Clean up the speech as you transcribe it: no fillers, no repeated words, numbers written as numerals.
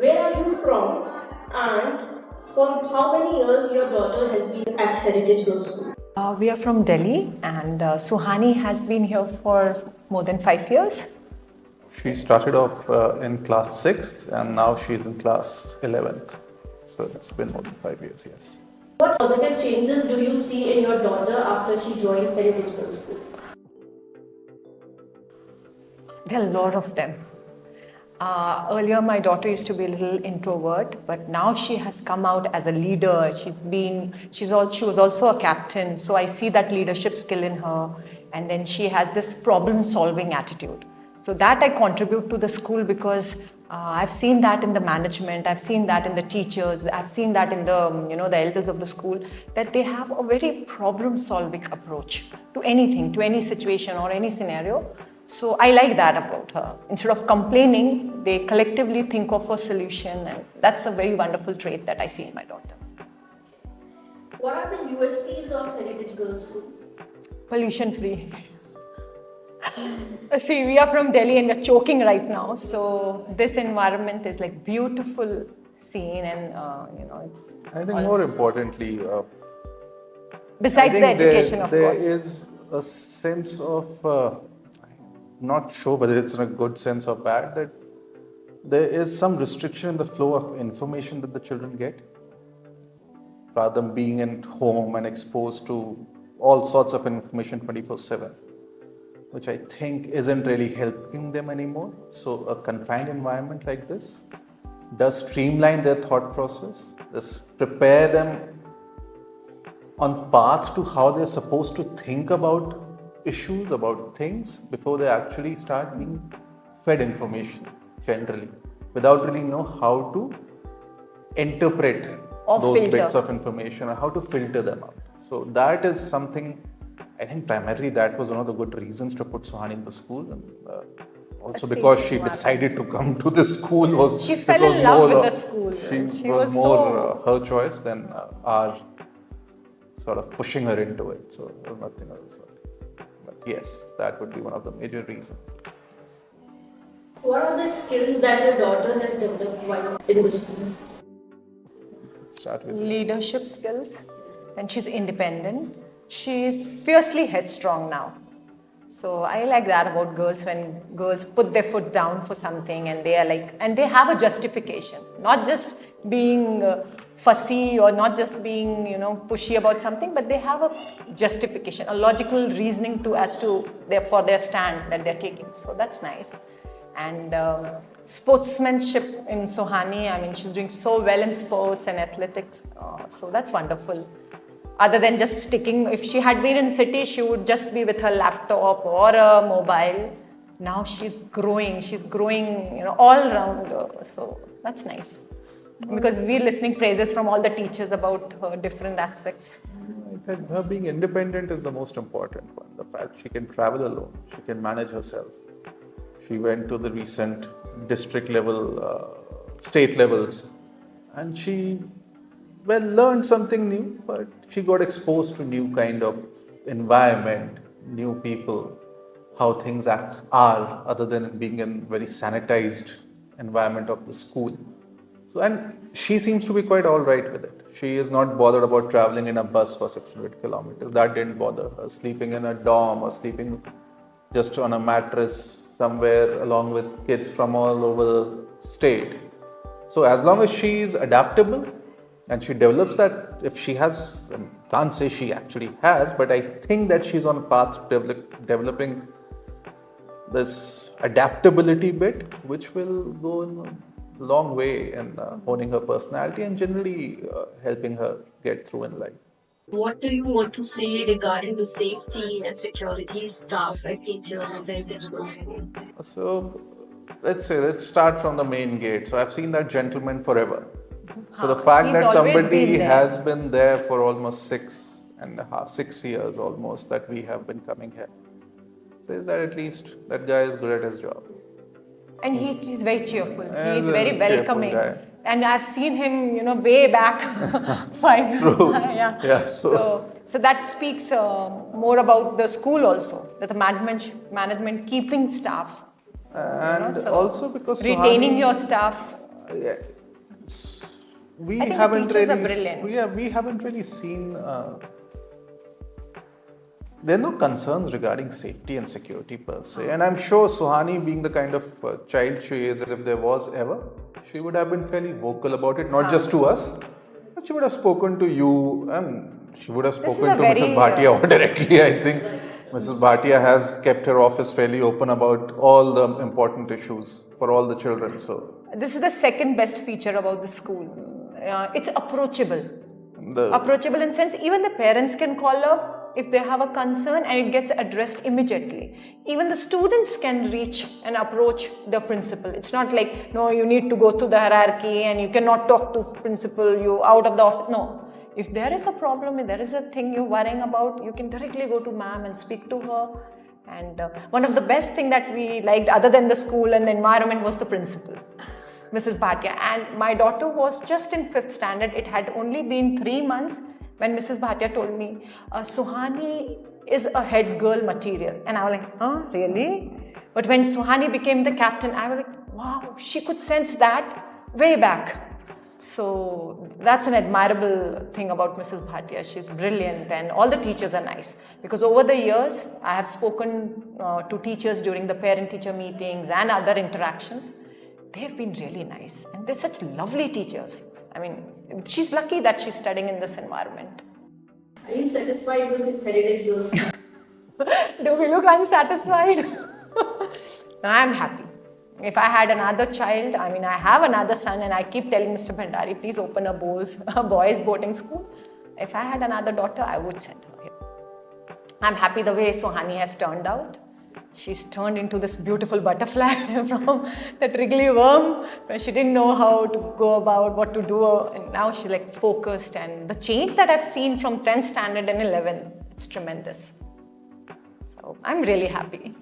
Where are you from? And for how many years your daughter has been at Heritage Girls School? We are from Delhi, and Suhani has been here for more than 5 years. She started off in class 6th and now she's in class 11th. So it's been more than 5 years, yes. What positive changes do you see in your daughter after she joined Heritage Girls School? There are a lot of them. Earlier, my daughter used to be a little introvert, but now she has come out as a leader. She was also a captain, so I see that leadership skill in her. And then she has this problem-solving attitude. So that I contribute to the school because I've seen that in the management, I've seen that in the teachers, I've seen that in the elders of the school, that they have a very problem-solving approach to anything, to any situation or any scenario. So I like that about her. Instead of complaining, they collectively think of a solution, and that's a very wonderful trait that I see in my daughter. What are the USPs of Heritage Girls School? Pollution-free. See, we are from Delhi and we're choking right now. So this environment is like beautiful scene, and it's. I think more importantly, besides the education, of course, there is a sense of. Not sure whether it's in a good sense or bad, that there is some restriction in the flow of information that the children get, rather than being at home and exposed to all sorts of information 24/7, which I think isn't really helping them anymore. So a confined environment like this does streamline their thought process, does prepare them on paths to how they're supposed to think about issues, about things, before they actually start being fed information generally, without really know how to interpret those bits of information or how to filter them out. So that is something, I think primarily that was one of the good reasons to put Suhani in the school, and also because she decided to come to this school. She fell in love with the school. She was more her choice than our sort of pushing her into it. So there was nothing else. But yes, that would be one of the major reasons. What are the skills that your daughter has developed while in the school? Start with leadership skills, and she's independent. She is fiercely headstrong now. So I like that about girls, when girls put their foot down for something and they are like, and they have a justification, not just being fussy or not just being, pushy about something, but they have a justification, a logical reasoning for their stand that they're taking. So that's nice. And sportsmanship in Suhani, she's doing so well in sports and athletics. So that's wonderful. Other than just sticking, if she had been in city, she would just be with her laptop or a mobile. Now she's growing all around. So that's nice. Because we're listening praises from all the teachers about her different aspects. I think her being independent is the most important one. The fact she can travel alone, she can manage herself. She went to the recent district level, state levels, and she learned something new, but she got exposed to new kind of environment, new people, how things are other than being in very sanitized environment of the school. So, and she seems to be quite all right with it. She is not bothered about traveling in a bus for 600 kilometers. That didn't bother her. Sleeping in a dorm or sleeping just on a mattress somewhere along with kids from all over the state. So as long as she is adaptable and she develops that, if she has, I can't say she actually has, but I think that she's on a path to developing this adaptability bit, which will go in a long way in honing her personality and generally helping her get through in life. What do you want to say regarding the safety and security staff and teachers of the Heritage Girls School? So let's start from the main gate. So I've seen that gentleman forever. So the fact that somebody has been there for almost 6 years almost that we have been coming here, says that at least that guy is good at his job. And he's very cheerful. He's very welcoming. And I've seen him, way back. Fine. True. Yeah. So that speaks more about the school also, that the management keeping staff. And also because retaining your staff. Yeah. We I think the haven't teachers are really, brilliant. we haven't really seen. There are no concerns regarding safety and security per se, and I'm sure Suhani, being the kind of child she is, if there was ever, she would have been fairly vocal about it, not just to us, but she would have spoken to you, and she would have This is spoken a to Mrs. very, Bhatia directly. I think Mrs. Bhatia has kept her office fairly open about all the important issues for all the children. So This is the second best feature about the school. It's approachable. the Approachable in sense, even the parents can call up if they have a concern and it gets addressed immediately. Even the students can reach and approach the principal. It's not like, no, you need to go through the hierarchy and you cannot talk to principal, you out of the office. No. If there is a problem, if there is a thing you're worrying about, you can directly go to ma'am and speak to her. And one of the best thing that we liked other than the school and the environment was the principal, Mrs. Bhatia. And my daughter was just in 5th standard. It had only been 3 months when Mrs. Bhatia told me, Suhani is a head girl material. And I was like, huh, really? But when Suhani became the captain, I was like, wow, she could sense that way back. So that's an admirable thing about Mrs. Bhatia. She's brilliant and all the teachers are nice. Because over the years, I have spoken to teachers during the parent-teacher meetings and other interactions. They have been really nice and they're such lovely teachers. I mean, she's lucky that she's studying in this environment. Are you satisfied with the Heritage Girls' School? Do we look unsatisfied? No, I'm happy. If I had another child, I mean, I have another son and I keep telling Mr. Bhandari, please open a boys boarding school. If I had another daughter, I would send her here. I'm happy the way Suhani has turned out. She's turned into this beautiful butterfly from that wriggly worm where she didn't know how to go about what to do. And now she's like focused, and the change that I've seen from 10th standard and 11, it's tremendous. So I'm really happy.